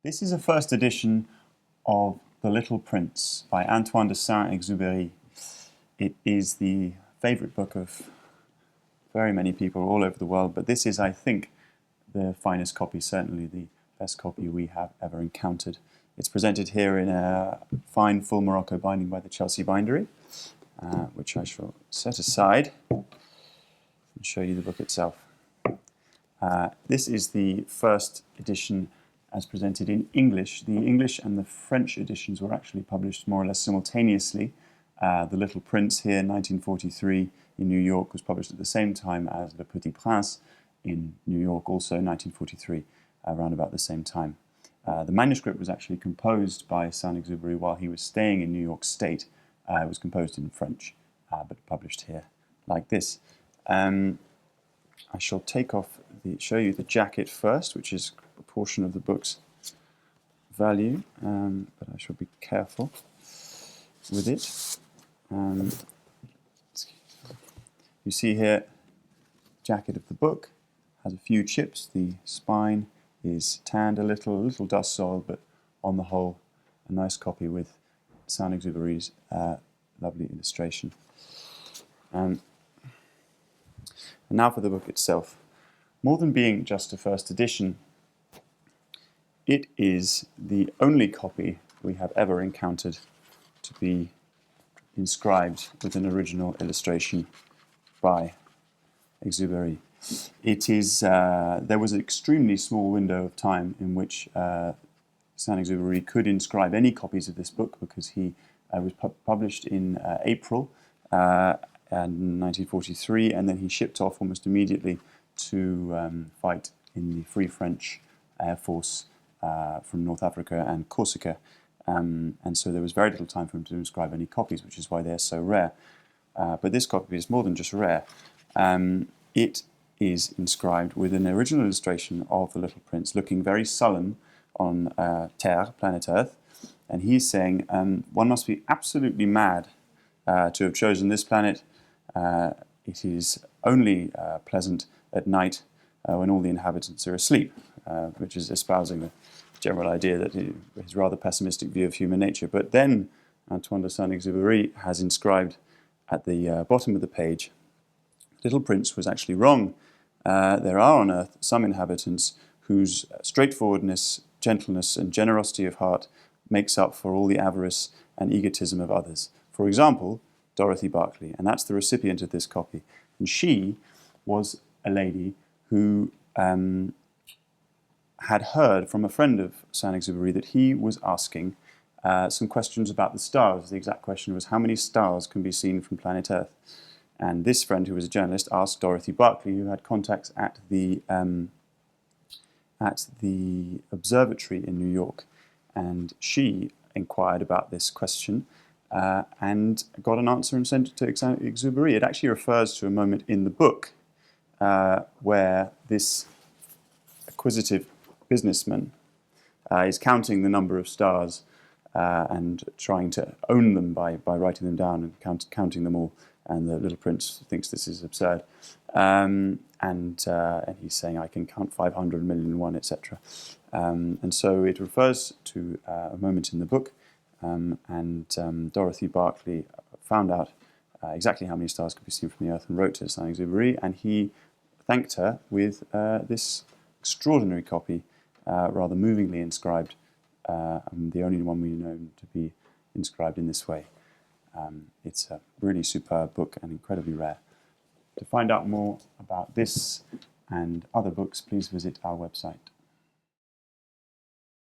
This is a first edition of The Little Prince by Antoine de Saint-Exupéry. It is the favourite book of very many people all over the world, but this is, I think, the finest copy, certainly the best copy we have ever encountered. It's presented here in a fine full Morocco binding by the Chelsea Bindery, which I shall set aside and show you the book itself. This is the first edition as presented in English. The English and the French editions were actually published more or less simultaneously. The Little Prince here in 1943 in New York was published at the same time as Le Petit Prince in New York, also 1943, around about the same time. The manuscript was actually composed by Sainte-Exupéry while he was staying in New York State. It was composed in French, but published here like this. I shall show you the jacket first, which is a portion of the book's value, but I shall be careful with it. You see here, jacket of the book has a few chips. The spine is tanned a little dust soiled, but on the whole, a nice copy with Sainte-Exupéry's lovely illustration. And now for the book itself. More than being just a first edition, it is the only copy we have ever encountered to be inscribed with an original illustration by Exupery. It is, there was an extremely small window of time in which Sainte-Exupéry could inscribe any copies of this book, because he was published in April 1943, and then he shipped off almost immediately to fight in the Free French Air Force from North Africa and Corsica. And so there was very little time for him to inscribe any copies, which is why they're so rare. But this copy is more than just rare. It is inscribed with an original illustration of the Little Prince looking very sullen on Terre, planet Earth. And he's saying, one must be absolutely mad to have chosen this planet. It is only pleasant at night when all the inhabitants are asleep, which is espousing the general idea that his rather pessimistic view of human nature. But then Antoine de Saint-Exupéry has inscribed at the bottom of the page, Little Prince was actually wrong. There are on earth some inhabitants whose straightforwardness, gentleness and generosity of heart makes up for all the avarice and egotism of others. For example, Dorothy Barclay, and that's the recipient of this copy. And she was a lady who had heard from a friend of Sainte-Exupéry that he was asking some questions about the stars. The exact question was, how many stars can be seen from planet Earth? And this friend, who was a journalist, asked Dorothy Barclay, who had contacts at the observatory in New York. And she inquired about this question and got an answer and sent it to Exupery. It actually refers to a moment in the book where this acquisitive businessman is counting the number of stars and trying to own them by writing them down and counting them all. And the Little Prince thinks this is absurd. And he's saying, I can count 500 million and one, etc. And so it refers to a moment in the book, and Dorothy Barclay found out exactly how many stars could be seen from the Earth and wrote to Sainte-Exupéry, and he thanked her with this extraordinary copy, rather movingly inscribed, the only one we know to be inscribed in this way. It's a really superb book and incredibly rare. To find out more about this and other books, please visit our website.